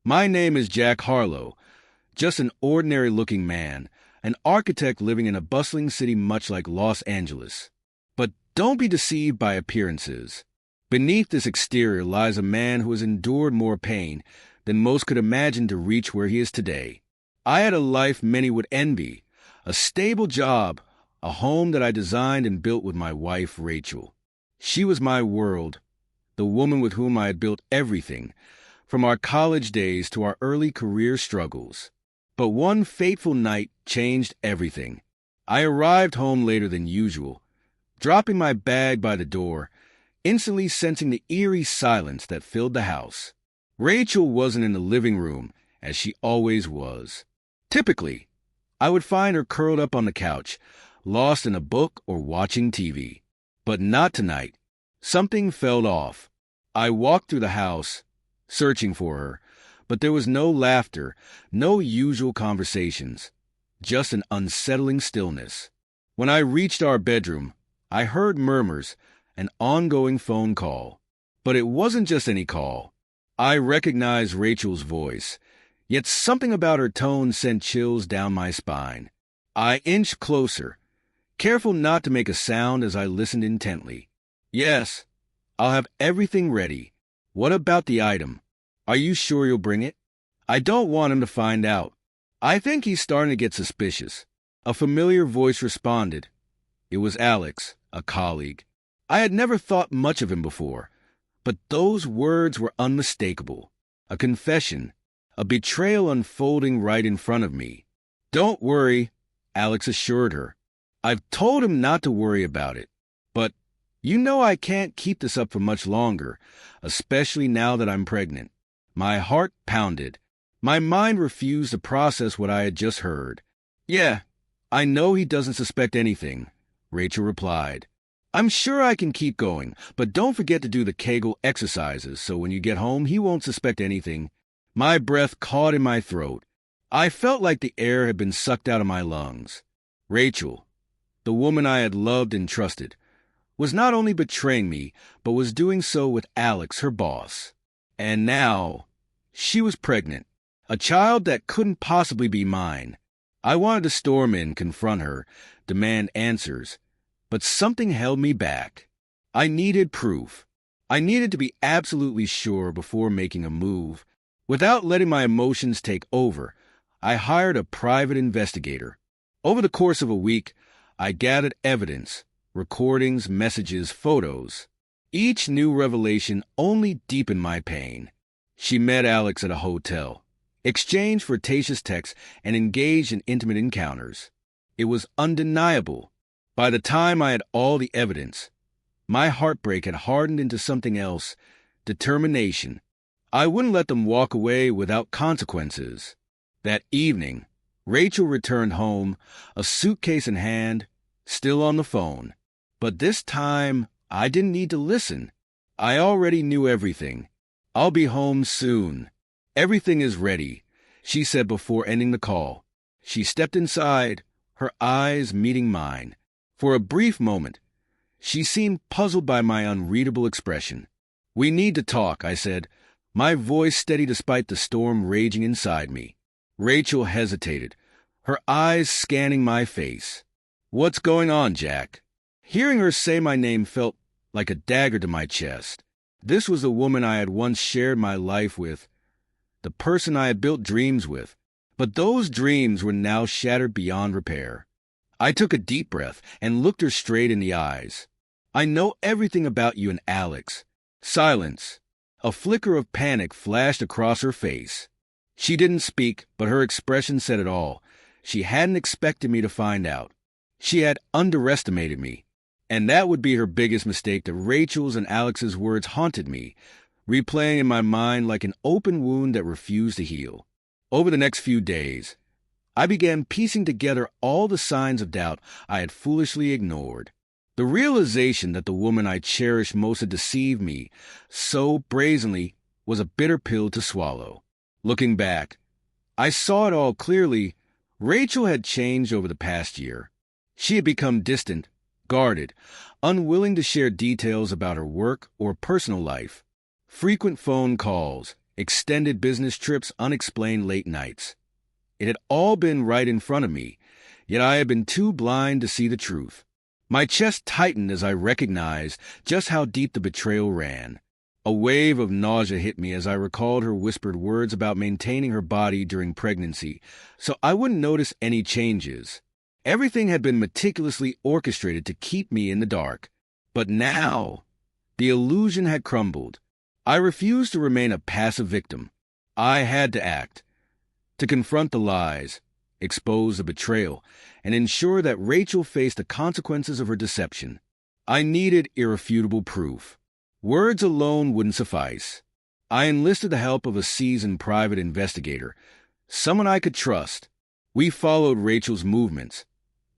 My name is Jack Harlow, just an ordinary-looking man, an architect living in a bustling city much like Los Angeles. But don't be deceived by appearances. Beneath this exterior lies a man who has endured more pain than most could imagine to reach where he is today. I had a life many would envy, a stable job, a home that I designed and built with my wife, Rachel. She was my world, the woman with whom I had built everything, from our college days to our early career struggles. But one fateful night changed everything. I arrived home later than usual, dropping my bag by the door, instantly sensing the eerie silence that filled the house. Rachel wasn't in the living room, as she always was. Typically, I would find her curled up on the couch, lost in a book or watching TV. But not tonight. Something felt off. I walked through the house, searching for her, but there was no laughter, no usual conversations, just an unsettling stillness. When I reached our bedroom, I heard murmurs, an ongoing phone call. But it wasn't just any call. I recognized Rachel's voice, yet something about her tone sent chills down my spine. I inched closer, careful not to make a sound as I listened intently. "Yes, I'll have everything ready. What about the item? Are you sure you'll bring it?" "I don't want him to find out. I think he's starting to get suspicious." A familiar voice responded. It was Alex, a colleague. I had never thought much of him before, but those words were unmistakable. A confession, a betrayal unfolding right in front of me. "Don't worry," Alex assured her. "I've told him not to worry about it. But you know I can't keep this up for much longer, especially now that I'm pregnant." My heart pounded. My mind refused to process what I had just heard. "Yeah, I know he doesn't suspect anything," Rachel replied. "I'm sure I can keep going, but don't forget to do the Kegel exercises so when you get home he won't suspect anything." My breath caught in my throat. I felt like the air had been sucked out of my lungs. Rachel, the woman I had loved and trusted, was not only betraying me, but was doing so with Alex, her boss. And now, she was pregnant, a child that couldn't possibly be mine. I wanted to storm in, confront her, demand answers, but something held me back. I needed proof. I needed to be absolutely sure before making a move. Without letting my emotions take over, I hired a private investigator. Over the course of a week, I gathered evidence, recordings, messages, photos. Each new revelation only deepened my pain. She met Alex at a hotel, exchanged flirtatious texts, and engaged in intimate encounters. It was undeniable. By the time I had all the evidence, my heartbreak had hardened into something else, determination. I wouldn't let them walk away without consequences. That evening, Rachel returned home, a suitcase in hand, still on the phone. But this time, I didn't need to listen. I already knew everything. "I'll be home soon. Everything is ready," she said before ending the call. She stepped inside, her eyes meeting mine. For a brief moment, she seemed puzzled by my unreadable expression. "We need to talk," I said, my voice steady despite the storm raging inside me. Rachel hesitated, her eyes scanning my face. "What's going on, Jack?" Hearing her say my name felt like a dagger to my chest. This was the woman I had once shared my life with, the person I had built dreams with. But those dreams were now shattered beyond repair. I took a deep breath and looked her straight in the eyes. "I know everything about you and Alex." Silence. A flicker of panic flashed across her face. She didn't speak, but her expression said it all. She hadn't expected me to find out. She had underestimated me. And that would be her biggest mistake. The Rachel's and Alex's words haunted me, replaying in my mind like an open wound that refused to heal. Over the next few days, I began piecing together all the signs of doubt I had foolishly ignored. The realization that the woman I cherished most had deceived me so brazenly was a bitter pill to swallow. Looking back, I saw it all clearly. Rachel had changed over the past year. She had become distant, guarded, unwilling to share details about her work or personal life. Frequent phone calls, extended business trips, unexplained late nights. It had all been right in front of me, yet I had been too blind to see the truth. My chest tightened as I recognized just how deep the betrayal ran. A wave of nausea hit me as I recalled her whispered words about maintaining her body during pregnancy, so I wouldn't notice any changes. Everything had been meticulously orchestrated to keep me in the dark. But now, the illusion had crumbled. I refused to remain a passive victim. I had to act, to confront the lies, expose the betrayal, and ensure that Rachel faced the consequences of her deception. I needed irrefutable proof. Words alone wouldn't suffice. I enlisted the help of a seasoned private investigator, someone I could trust. We followed Rachel's movements,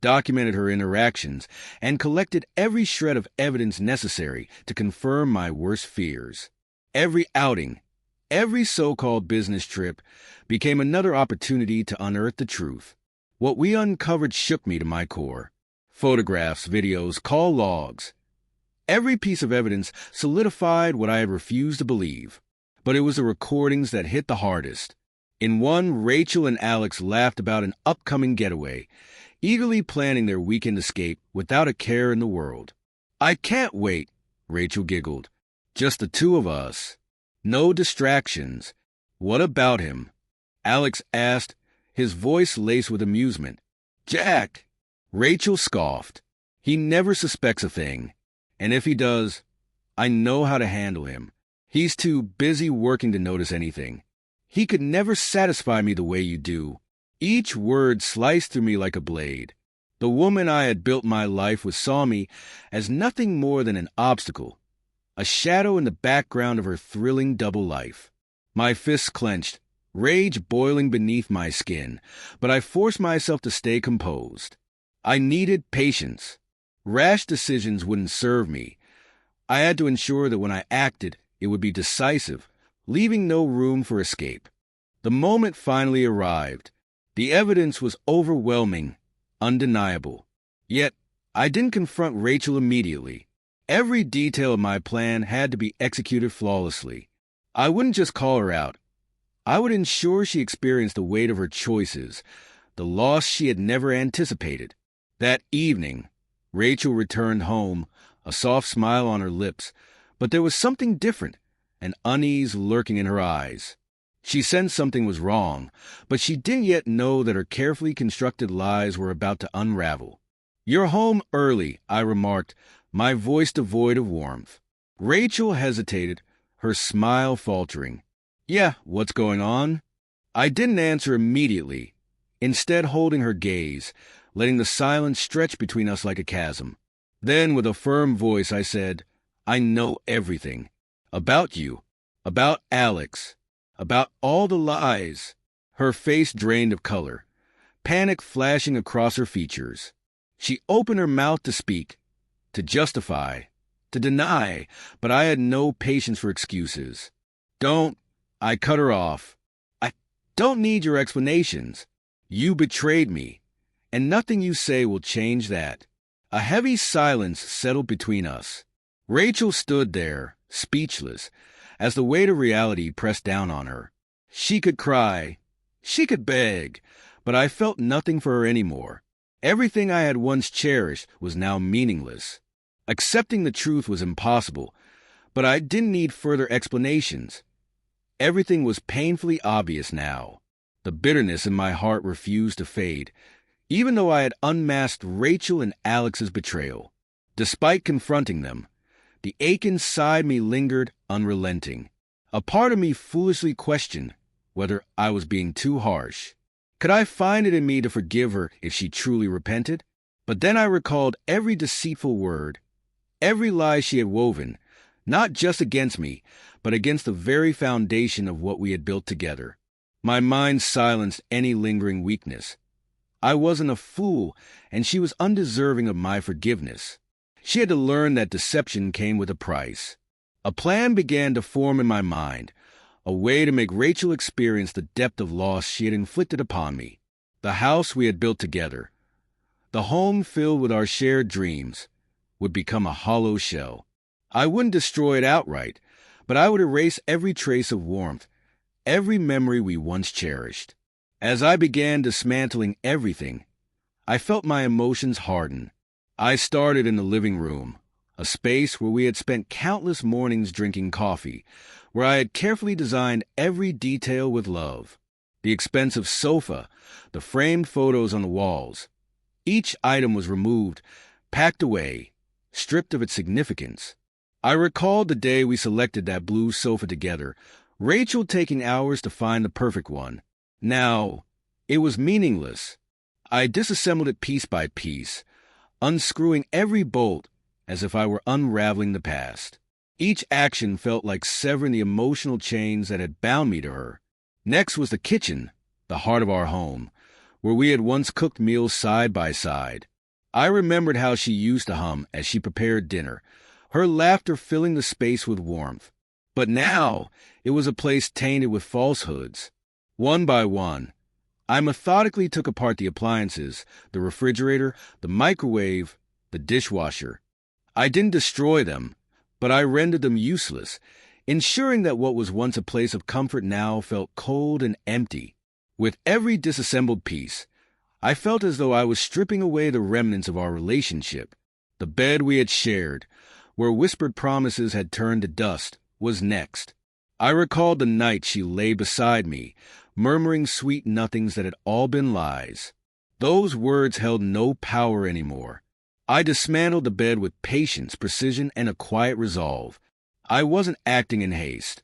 documented her interactions, and collected every shred of evidence necessary to confirm my worst fears. Every outing, every so-called business trip became another opportunity to unearth the truth. What we uncovered shook me to my core. Photographs, videos, call logs. Every piece of evidence solidified what I had refused to believe. But it was the recordings that hit the hardest. In one, Rachel and Alex laughed about an upcoming getaway, eagerly planning their weekend escape without a care in the world. "I can't wait," Rachel giggled. "Just the two of us. No distractions." "What about him?" Alex asked, his voice laced with amusement. "Jack," Rachel scoffed. "He never suspects a thing. And if he does, I know how to handle him. He's too busy working to notice anything. He could never satisfy me the way you do." Each word sliced through me like a blade. The woman I had built my life with saw me as nothing more than an obstacle, a shadow in the background of her thrilling double life. My fists clenched, rage boiling beneath my skin, but I forced myself to stay composed. I needed patience. Rash decisions wouldn't serve me. I had to ensure that when I acted, it would be decisive, leaving no room for escape. The moment finally arrived. The evidence was overwhelming, undeniable. Yet, I didn't confront Rachel immediately. Every detail of my plan had to be executed flawlessly. I wouldn't just call her out. I would ensure she experienced the weight of her choices, the loss she had never anticipated. That evening, Rachel returned home, a soft smile on her lips, but there was something different, an unease lurking in her eyes. She sensed something was wrong, but she didn't yet know that her carefully constructed lies were about to unravel. "You're home early," I remarked, my voice devoid of warmth. Rachel hesitated, her smile faltering. "Yeah, what's going on?" I didn't answer immediately, instead holding her gaze, letting the silence stretch between us like a chasm. Then, with a firm voice, I said, "I know everything. About you. About Alex. About all the lies." Her face drained of color, panic flashing across her features. She opened her mouth to speak, to justify, to deny, but I had no patience for excuses. "Don't," I cut her off. "I don't need your explanations. You betrayed me, and nothing you say will change that." A heavy silence settled between us. Rachel stood there, speechless, as the weight of reality pressed down on her. She could cry, she could beg, but I felt nothing for her anymore. Everything I had once cherished was now meaningless. Accepting the truth was impossible, but I didn't need further explanations. Everything was painfully obvious now. The bitterness in my heart refused to fade, even though I had unmasked Rachel and Alex's betrayal. Despite confronting them, the ache inside me lingered unrelenting. A part of me foolishly questioned whether I was being too harsh. Could I find it in me to forgive her if she truly repented? But then I recalled every deceitful word, every lie she had woven, not just against me, but against the very foundation of what we had built together. My mind silenced any lingering weakness. I wasn't a fool, and she was undeserving of my forgiveness. She had to learn that deception came with a price. A plan began to form in my mind, a way to make Rachel experience the depth of loss she had inflicted upon me. The house we had built together, the home filled with our shared dreams, would become a hollow shell. I wouldn't destroy it outright, but I would erase every trace of warmth, every memory we once cherished. As I began dismantling everything, I felt my emotions harden. I started in the living room, a space where we had spent countless mornings drinking coffee, where I had carefully designed every detail with love. The expensive sofa, the framed photos on the walls. Each item was removed, packed away, stripped of its significance. I recalled the day we selected that blue sofa together, Rachel taking hours to find the perfect one. Now, it was meaningless. I disassembled it piece by piece, unscrewing every bolt as if I were unraveling the past. Each action felt like severing the emotional chains that had bound me to her. Next was the kitchen, the heart of our home, where we had once cooked meals side by side. I remembered how she used to hum as she prepared dinner, her laughter filling the space with warmth. But now, it was a place tainted with falsehoods. One by one, I methodically took apart the appliances, the refrigerator, the microwave, the dishwasher. I didn't destroy them, but I rendered them useless, ensuring that what was once a place of comfort now felt cold and empty. With every disassembled piece, I felt as though I was stripping away the remnants of our relationship. The bed we had shared, where whispered promises had turned to dust, was next. I recalled the night she lay beside me, murmuring sweet nothings that had all been lies. Those words held no power anymore. I dismantled the bed with patience, precision, and a quiet resolve. I wasn't acting in haste.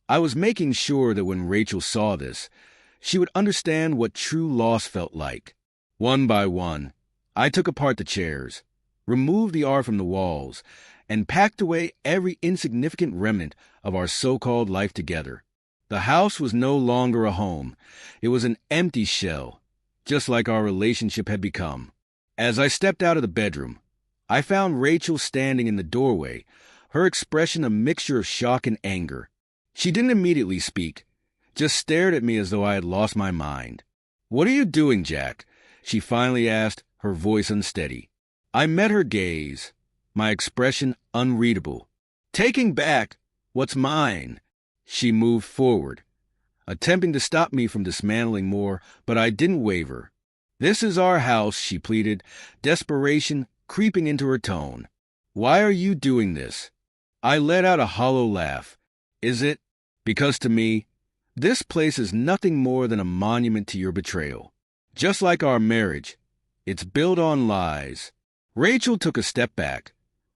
I was making sure that when Rachel saw this, she would understand what true loss felt like. One by one, I took apart the chairs, removed the art from the walls, and packed away every insignificant remnant of our so-called life together. The house was no longer a home. It was an empty shell, just like our relationship had become. As I stepped out of the bedroom, I found Rachel standing in the doorway, her expression a mixture of shock and anger. She didn't immediately speak, just stared at me as though I had lost my mind. "What are you doing, Jack?" she finally asked, her voice unsteady. I met her gaze, my expression unreadable. "Taking back what's mine." She moved forward, attempting to stop me from dismantling more, but I didn't waver. "This is our house," she pleaded, desperation creeping into her tone. "Why are you doing this?" I let out a hollow laugh. "Is it? Because to me, this place is nothing more than a monument to your betrayal. Just like our marriage, it's built on lies." Rachel took a step back,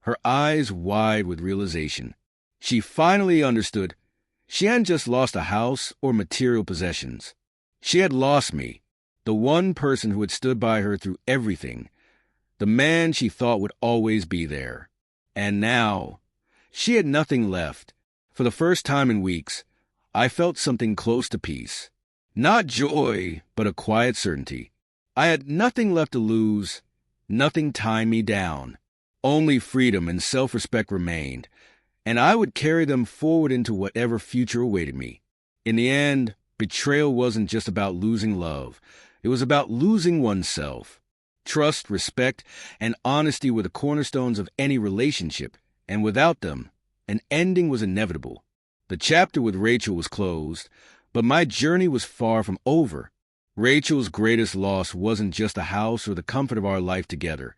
her eyes wide with realization. She finally understood. She hadn't just lost a house or material possessions. She had lost me, the one person who had stood by her through everything, the man she thought would always be there. And now, she had nothing left. For the first time in weeks, I felt something close to peace. Not joy, but a quiet certainty. I had nothing left to lose, nothing tying me down. Only freedom and self-respect remained, and I would carry them forward into whatever future awaited me. In the end, betrayal wasn't just about losing love. It was about losing oneself. Trust, respect, and honesty were the cornerstones of any relationship, and without them, an ending was inevitable. The chapter with Rachel was closed, but my journey was far from over. Rachel's greatest loss wasn't just the house or the comfort of our life together.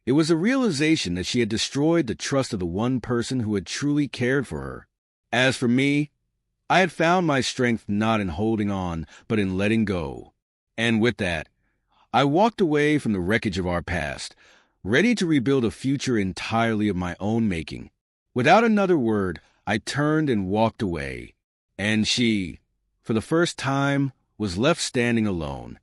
It was the realization that she had destroyed the trust of the one person who had truly cared for her. As for me, I had found my strength not in holding on, but in letting go. And with that, I walked away from the wreckage of our past, ready to rebuild a future entirely of my own making. Without another word, I turned and walked away. And she, for the first time, was left standing alone.